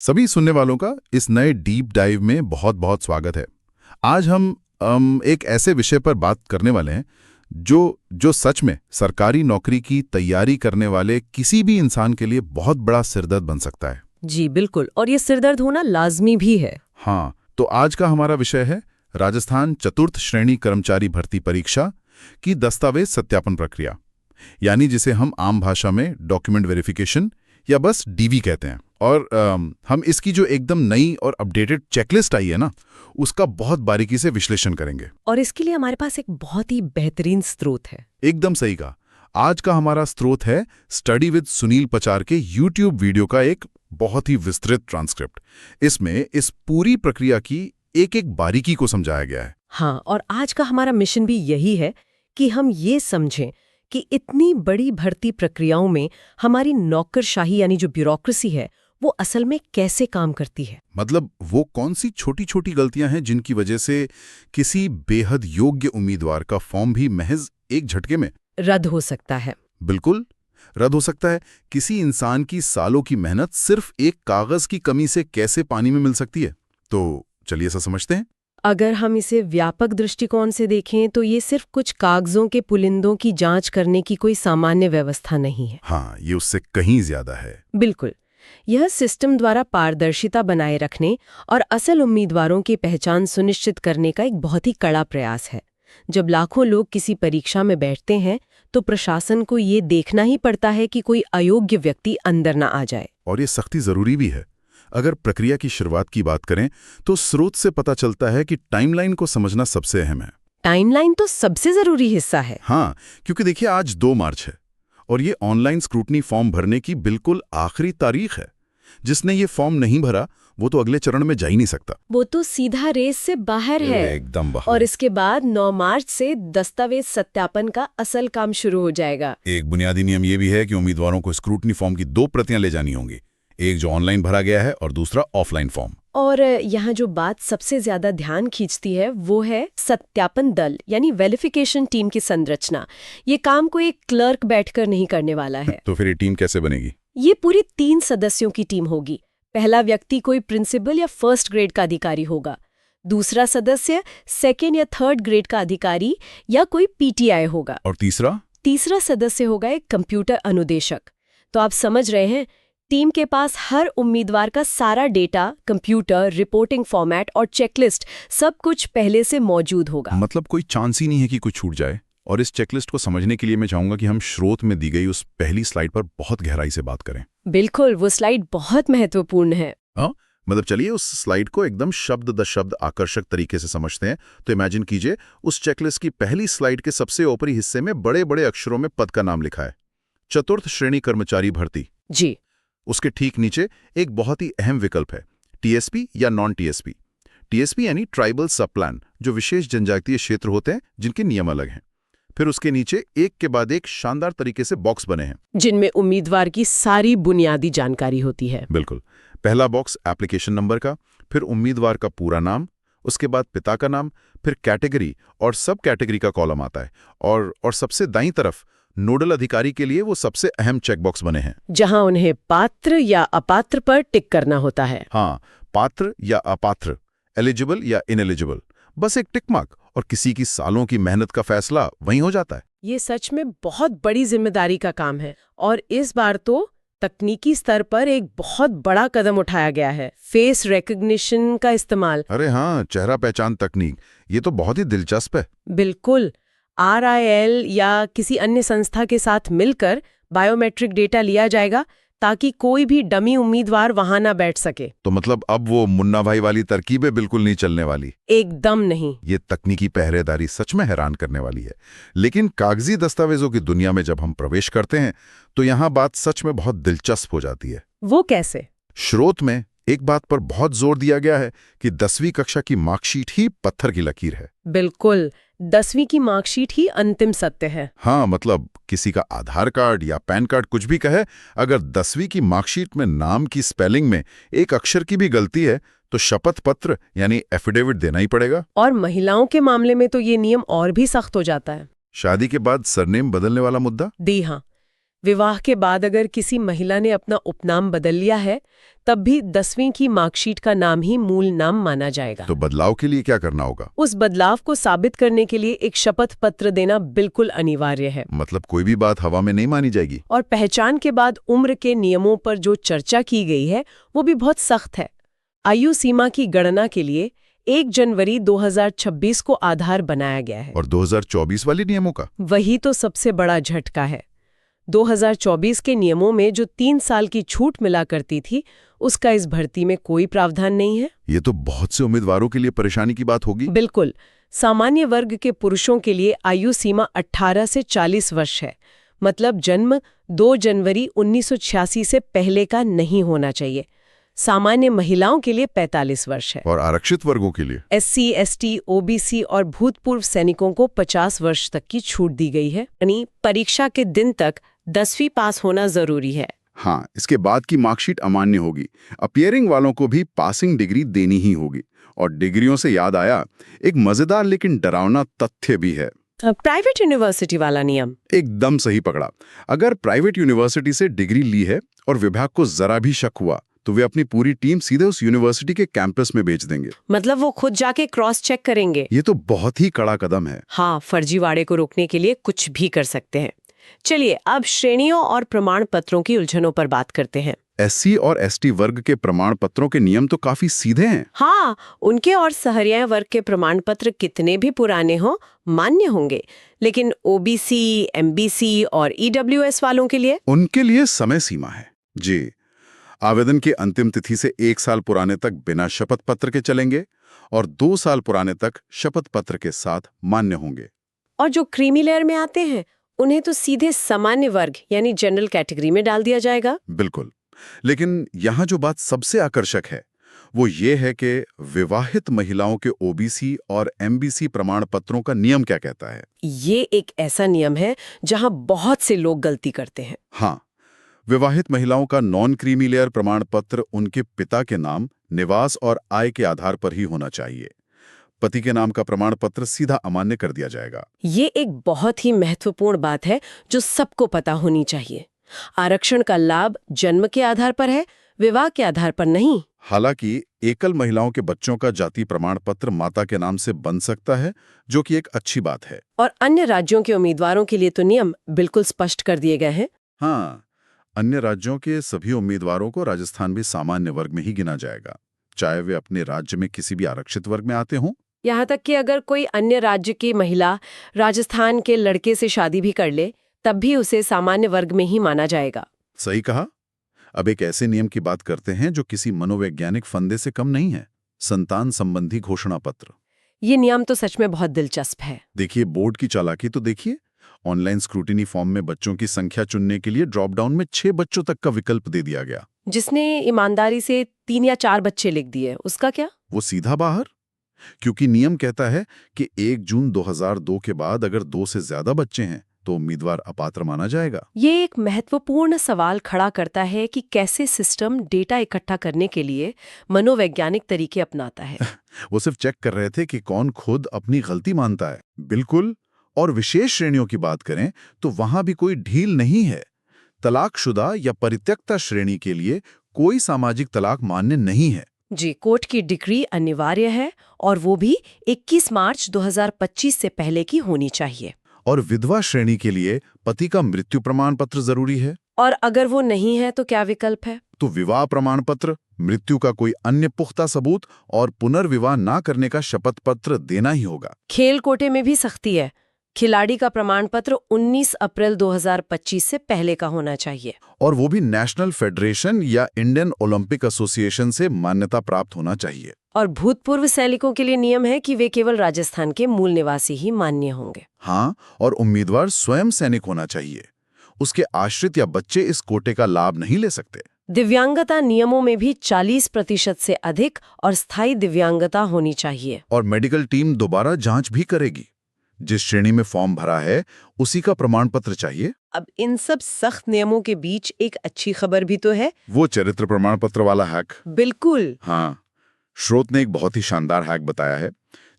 सभी सुनने वालों का इस नए डीप डाइव में बहुत बहुत स्वागत है। आज हम एक ऐसे विषय पर बात करने वाले हैं जो सच में सरकारी नौकरी की तैयारी करने वाले किसी भी इंसान के लिए बहुत बड़ा सिरदर्द बन सकता है। जी बिल्कुल, और ये सिरदर्द होना लाजमी भी है। हाँ, तो आज का हमारा विषय है राजस्थान चतुर्थ श्रेणी कर्मचारी भर्ती परीक्षा की दस्तावेज सत्यापन प्रक्रिया, यानी जिसे हम आम भाषा में डॉक्यूमेंट वेरिफिकेशन या बस डीवी कहते हैं। और हम इसकी जो एकदम नई और अपडेटेड चेकलिस्ट आई है ना, उसका बहुत बारीकी से विश्लेषण करेंगे। और इसके लिए हमारे पास एक बहुत ही बेहतरीन स्रोत है। एकदम सही कहा। आज का हमारा स्रोत है स्टडी विद सुनील पचार के यूट्यूब वीडियो का एक बहुत ही विस्तृत ट्रांसक्रिप्ट। इसमें इस पूरी प्रक्रिया की एक एक बारीकी को समझाया गया है। हाँ, और आज का हमारा मिशन भी यही है कि हम ये समझें कि इतनी बड़ी भर्ती प्रक्रियाओं में हमारी नौकरशाही यानी जो ब्यूरोक्रेसी है वो असल में कैसे काम करती है। मतलब वो कौन सी छोटी छोटी गलतियां हैं जिनकी वजह से किसी बेहद योग्य उम्मीदवार का फॉर्म भी महज एक झटके में रद्द हो सकता है। बिल्कुल रद्द हो सकता है। किसी इंसान की सालों की मेहनत सिर्फ एक कागज की कमी से कैसे पानी में मिल सकती है। तो चलिए ऐसा समझते हैं। अगर हम इसे व्यापक दृष्टिकोण से देखें तो ये सिर्फ कुछ कागजों के पुलिंदों की जांच करने की कोई सामान्य व्यवस्था नहीं है। हाँ, ये उससे कहीं ज्यादा है। बिल्कुल, यह सिस्टम द्वारा पारदर्शिता बनाए रखने और असल उम्मीदवारों की पहचान सुनिश्चित करने का एक बहुत ही कड़ा प्रयास है। जब लाखों लोग किसी परीक्षा में बैठते हैं तो प्रशासन को ये देखना ही पड़ता है कि कोई अयोग्य व्यक्ति अंदर न आ जाए। और ये सख्ती जरूरी भी है। अगर प्रक्रिया की शुरुआत की बात करें तो स्रोत से पता चलता है कि टाइमलाइन को समझना सबसे अहम है। टाइमलाइन तो सबसे जरूरी हिस्सा है। हाँ, क्योंकि देखिए आज 2 मार्च है और ये ऑनलाइन स्क्रूटनी फॉर्म भरने की बिल्कुल आखिरी तारीख है। जिसने ये फॉर्म नहीं भरा वो तो अगले चरण में जा ही नहीं सकता। वो तो सीधा रेस से बाहर है। एकदम बाहर। और इसके बाद 9 मार्च से दस्तावेज सत्यापन का असल काम शुरू हो जाएगा। एक बुनियादी नियम ये भी है कि उम्मीदवारों को स्क्रूटनी फॉर्म की 2 प्रतियां ले जानी होंगी, एक जो ऑनलाइन भरा गया है और दूसरा ऑफलाइन फॉर्म। और यहाँ जो बात सबसे ज्यादा ध्यान खींचती है वो है सत्यापन दल यानी वेरिफिकेशन टीम की संरचना। ये काम कोई एक क्लर्क बैठकर नहीं करने वाला है। तो फिर ये टीम कैसे बनेगी? ये पूरी 3 सदस्यों की टीम होगी। पहला व्यक्ति कोई प्रिंसिपल या फर्स्ट ग्रेड का अधिकारी होगा। दूसरा सदस्य सेकेंड या थर्ड ग्रेड का अधिकारी या कोई पीटीआई होगा। और तीसरा सदस्य होगा एक कंप्यूटर अनुदेशक। तो आप समझ रहे हैं, टीम के पास हर उम्मीदवार का सारा डेटा, कंप्यूटर, रिपोर्टिंग फॉर्मेट और चेकलिस्ट सब कुछ पहले से मौजूद होगा। मतलब कोई चांस ही नहीं है कि कुछ छूट जाए। और इस चेकलिस्ट को समझने के लिए मैं चाहूंगा कि हम स्रोत में दी गई उस पहली स्लाइड पर बहुत गहराई से बात करें। बिल्कुल, वो स्लाइड बहुत महत्वपूर्ण है। मतलब चलिए उस स्लाइड को एकदम शब्द द शब्द आकर्षक तरीके से समझते हैं। तो इमेजिन कीजिए उस चेकलिस्ट की पहली स्लाइड के सबसे ऊपरी हिस्से में बड़े बड़े अक्षरों में पद का नाम लिखा है, चतुर्थ श्रेणी कर्मचारी भर्ती। जी। उसके ठीक नीचे एक बहुत ही अहम विकल्प है, टीएसपी या नॉन टीएसपी। टीएसपी यानी ट्राइबल सब प्लान, जो विशेष जनजातीय क्षेत्र होते हैं जिनके नियम अलग हैं। फिर उसके नीचे एक के बाद एक शानदार तरीके से बॉक्स बने हैं जिनमें उम्मीदवार की सारी बुनियादी जानकारी होती है। बिल्कुल। पहला बॉक्स एप्लीकेशन नंबर का, फिर उम्मीदवार का पूरा नाम, उसके बाद पिता का नाम, फिर कैटेगरी और सब कैटेगरी का कॉलम आता है। और सबसे दाईं तरफ नोडल अधिकारी के लिए वो सबसे अहम चेकबॉक्स बने हैं जहां उन्हें पात्र या अपात्र पर टिक करना होता है। हाँ, पात्र या अपात्र, एलिजिबल या इनएलिजिबल, बस एक टिक मार्क और किसी की सालों की मेहनत का फैसला वहीं हो जाता है। ये सच में बहुत बड़ी जिम्मेदारी का काम है। और इस बार तो तकनीकी स्तर पर एक बहुत बड़ा कदम उठाया गया है, फेस रिकॉग्निशन का इस्तेमाल। अरे हाँ, चेहरा पहचान तकनीक, ये तो बहुत ही दिलचस्प है। बिल्कुल, RIL या किसी अन्य संस्था के साथ मिलकर बायोमेट्रिक डेटा लिया जाएगा ताकि कोई भी डमी उम्मीदवार वहां ना बैठ सके। तो मतलब अब वो मुन्ना भाई वाली तरकीबें बिल्कुल नहीं चलने वाली। एकदम नहीं। ये तकनीकी पहरेदारी सच में हैरान करने वाली है। लेकिन कागजी दस्तावेजों की दुनिया में जब हम प्रवेश करते हैं तो यहाँ बात सच में बहुत दिलचस्प हो जाती है। वो कैसे? स्रोत में एक बात पर बहुत जोर दिया गया है कि 10वीं कक्षा की मार्कशीट ही पत्थर की लकीर है। बिल्कुल, 10वीं की मार्कशीट ही अंतिम सत्य है। हाँ, मतलब किसी का आधार कार्ड या पैन कार्ड कुछ भी कहे, अगर 10वीं की मार्कशीट में नाम की स्पेलिंग में एक अक्षर की भी गलती है तो शपथ पत्र यानी एफिडेविट देना ही पड़ेगा। और महिलाओं के मामले में तो ये नियम और भी सख्त हो जाता है। शादी के बाद सरनेम बदलने वाला मुद्दा? दी हाँ, विवाह के बाद अगर किसी महिला ने अपना उपनाम बदल लिया है तब भी 10वीं की मार्कशीट का नाम ही मूल नाम माना जाएगा। तो बदलाव के लिए क्या करना होगा? उस बदलाव को साबित करने के लिए एक शपथ पत्र देना बिल्कुल अनिवार्य है। मतलब कोई भी बात हवा में नहीं मानी जाएगी। और पहचान के बाद उम्र के नियमों पर जो चर्चा की गई है वो भी बहुत सख्त है। आयु सीमा की गणना के लिए 1 जनवरी 2026 को आधार बनाया गया है। और 2024 वाले नियमों का? वही तो सबसे बड़ा झटका है। 2024 के नियमों में जो 3 साल की छूट मिला करती थी, उसका इस भर्ती में कोई प्रावधान नहीं है। ये तो बहुत से उम्मीदवारों के लिए परेशानी की बात होगी। बिल्कुल। सामान्य वर्ग के पुरुषों के लिए आयु सीमा 18 से 40 वर्ष है। मतलब जन्म 2 जनवरी 1986 से पहले का नहीं होना चाहिए। सामान्य महिलाओं के लिए 45 वर्ष है। और आरक्षित वर्गों के लिए? SC, ST, OBC और भूतपूर्व सैनिकों को 50 वर्ष तक की छूट दी गई है। यानी परीक्षा के दिन तक 10वीं पास होना जरूरी है। हाँ, इसके बाद की मार्कशीट अमान्य होगी। अपीयरिंग वालों को भी पासिंग डिग्री देनी ही होगी। और डिग्रियों से याद आया, एक मजेदार लेकिन डरावना तथ्य भी है। प्राइवेट यूनिवर्सिटी वाला नियम। एकदम सही पकड़ा। अगर प्राइवेट यूनिवर्सिटी से डिग्री ली है और विभाग को जरा भी शक हुआ तो वे अपनी पूरी टीम सीधे उस यूनिवर्सिटी के कैंपस में भेज देंगे। मतलब वो खुद जाके क्रॉस चेक करेंगे। ये तो बहुत ही कड़ा कदम है। हाँ, फर्जीवाड़े को रोकने के लिए कुछ भी कर सकते हैं। चलिए अब श्रेणियों और प्रमाण पत्रों की उलझनों पर बात करते हैं। SC और ST वर्ग के प्रमाण पत्रों के नियम तो काफी सीधे हैं। हाँ, उनके और सहरिया वर्ग के प्रमाण पत्र कितने भी पुराने हों मान्य होंगे, लेकिन OBC, MBC और EWS वालों के लिए उनके लिए समय सीमा है। जी, आवेदन की अंतिम तिथि से 1 साल पुराने तक बिना शपथ पत्र के चलेंगे और 2 साल पुराने तक शपथ पत्र के साथ मान्य होंगे। और जो क्रीमी लेयर में आते हैं उन्हें तो सीधे सामान्य वर्ग यानी जनरल कैटेगरी में डाल दिया जाएगा। बिल्कुल। लेकिन यहाँ जो बात सबसे आकर्षक है वो ये है कि विवाहित महिलाओं के OBC और MBC प्रमाण पत्रों का नियम क्या कहता है। ये एक ऐसा नियम है जहां बहुत से लोग गलती करते हैं। हाँ, विवाहित महिलाओं का नॉन क्रीमी लेयर प्रमाण पत्र उनके पिता के नाम, निवास और आय के आधार पर ही होना चाहिए। पति के नाम का प्रमाण पत्र सीधा अमान्य कर दिया जाएगा। ये एक बहुत ही महत्वपूर्ण बात है जो सबको पता होनी चाहिए। आरक्षण का लाभ जन्म के आधार पर है, विवाह के आधार पर नहीं। हालांकि एकल महिलाओं के बच्चों का जाति प्रमाण पत्र माता के नाम से बन सकता है, जो कि एक अच्छी बात है। और अन्य राज्यों के उम्मीदवारों के लिए तो नियम बिल्कुल स्पष्ट कर दिए गए हैं। हाँ, अन्य राज्यों के सभी उम्मीदवारों को राजस्थान भी सामान्य वर्ग में ही गिना जाएगा, चाहे वे अपने राज्य में किसी भी आरक्षित वर्ग में आते हों। यहाँ तक कि अगर कोई अन्य राज्य की महिला राजस्थान के लड़के से शादी भी कर ले तब भी उसे सामान्य वर्ग में ही माना जाएगा। सही कहा। अब एक ऐसे नियम की बात करते हैं जो किसी मनोवैज्ञानिक फंदे से कम नहीं है, संतान संबंधी घोषणा पत्र। ये नियम तो सच में बहुत दिलचस्प है। देखिए, बोर्ड की चालाकी तो देखिए। ऑनलाइन स्क्रूटिनी फॉर्म में बच्चों की संख्या चुनने के लिए ड्रॉप डाउन में 6 बच्चों तक का विकल्प दे दिया गया। जिसने ईमानदारी से 3 या 4 बच्चे लिख दिए उसका क्या? वो सीधा बाहर, क्योंकि नियम कहता है कि 1 जून 2002 के बाद अगर 2 से ज्यादा बच्चे हैं तो उम्मीदवार अपात्र माना जाएगा। ये एक महत्वपूर्ण सवाल खड़ा करता है कि कैसे सिस्टम डेटा इकट्ठा करने के लिए मनोवैज्ञानिक तरीके अपनाता है। वो सिर्फ चेक कर रहे थे कि कौन खुद अपनी गलती मानता है। बिल्कुल। और विशेष श्रेणियों की बात करें तो वहां भी कोई ढील नहीं है। तलाकशुदा या परित्यक्ता श्रेणी के लिए कोई सामाजिक तलाक मान्य नहीं है। जी, कोर्ट की डिग्री अनिवार्य है और वो भी 21 मार्च 2025 से पहले की होनी चाहिए। और विधवा श्रेणी के लिए पति का मृत्यु प्रमाण पत्र जरूरी है। और अगर वो नहीं है तो क्या विकल्प है? तो विवाह प्रमाण पत्र, मृत्यु का कोई अन्य पुख्ता सबूत और पुनर्विवाह ना करने का शपथ पत्र देना ही होगा। खेल कोटे में भी सख्ती है। खिलाड़ी का प्रमाण पत्र 19 अप्रैल 2025 से पहले का होना चाहिए। और वो भी नेशनल फेडरेशन या इंडियन ओलंपिक एसोसिएशन से मान्यता प्राप्त होना चाहिए। और भूतपूर्व सैनिकों के लिए नियम है कि वे केवल राजस्थान के मूल निवासी ही मान्य होंगे। हाँ, और उम्मीदवार स्वयं सैनिक होना चाहिए। उसके आश्रित या बच्चे इस कोटे का लाभ नहीं ले सकते। दिव्यांगता नियमों में भी 40% से अधिक और स्थायी दिव्यांगता होनी चाहिए। और मेडिकल टीम दोबारा जांच भी करेगी। जिस श्रेणी में फॉर्म भरा है उसी का प्रमाण पत्र चाहिए। अब इन सब सख्त नियमों के बीच एक अच्छी खबर भी तो है। वो चरित्र प्रमाण पत्र वाला हैक। बिल्कुल। हाँ, स्रोत ने एक बहुत ही शानदार हैक बताया है।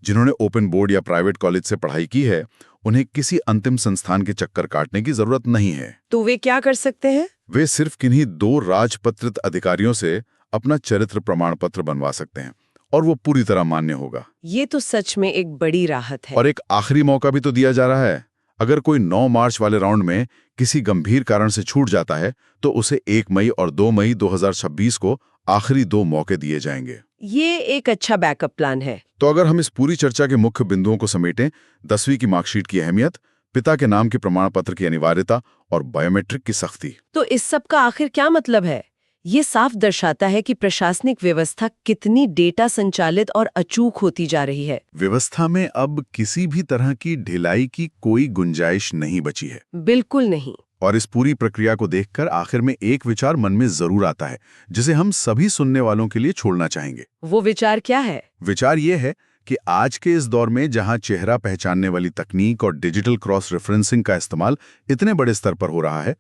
जिन्होंने ओपन बोर्ड या प्राइवेट कॉलेज से पढ़ाई की है उन्हें किसी अंतिम संस्थान के चक्कर काटने की जरूरत नहीं है। तो वे क्या कर सकते हैं? वे सिर्फ किन्हीं 2 राजपत्रित अधिकारियों से अपना चरित्र प्रमाण पत्र बनवा सकते हैं और वो पूरी तरह मान्य होगा। ये तो सच में एक बड़ी राहत है। और एक आखिरी मौका भी तो दिया जा रहा है। अगर कोई 9 मार्च वाले राउंड में किसी गंभीर कारण से छूट जाता है तो उसे 1 मई और 2 मई 2026 को आखिरी 2 मौके दिए जाएंगे। ये एक अच्छा बैकअप प्लान है। तो अगर हम इस पूरी चर्चा के मुख्य बिंदुओं को समेटें, 10वीं की मार्कशीट की अहमियत, पिता के नाम के प्रमाण पत्र की अनिवार्यता और बायोमेट्रिक की सख्ती, तो इस सब का आखिर क्या मतलब है? ये साफ दर्शाता है कि प्रशासनिक व्यवस्था कितनी डेटा संचालित और अचूक होती जा रही है। व्यवस्था में अब किसी भी तरह की ढिलाई की कोई गुंजाइश नहीं बची है। बिल्कुल नहीं। और इस पूरी प्रक्रिया को देखकर आखिर में एक विचार मन में जरूर आता है, जिसे हम सभी सुनने वालों के लिए छोड़ना चाहेंगे। वो विचार क्या है? विचार ये है कि आज के इस दौर में जहां चेहरा पहचानने वाली तकनीक और डिजिटल क्रॉस रेफरेंसिंग का इस्तेमाल इतने बड़े स्तर पर हो रहा है,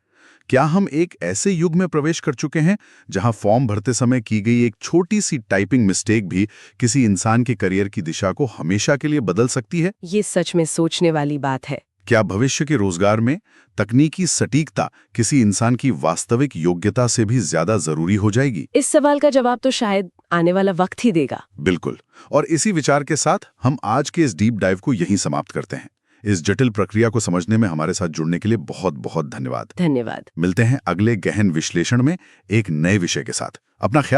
क्या हम एक ऐसे युग में प्रवेश कर चुके हैं जहां फॉर्म भरते समय की गई एक छोटी सी टाइपिंग मिस्टेक भी किसी इंसान के करियर की दिशा को हमेशा के लिए बदल सकती है? ये सच में सोचने वाली बात है। क्या भविष्य के रोजगार में तकनीकी सटीकता किसी इंसान की वास्तविक योग्यता से भी ज्यादा जरूरी हो जाएगी? इस सवाल का जवाब तो शायद आने वाला वक्त ही देगा। बिल्कुल। और इसी विचार के साथ हम आज के इस डीप डाइव को यहीं समाप्त करते हैं। इस जटिल प्रक्रिया को समझने में हमारे साथ जुड़ने के लिए बहुत बहुत धन्यवाद। धन्यवाद। मिलते हैं अगले गहन विश्लेषण में एक नए विषय के साथ। अपना ख्याल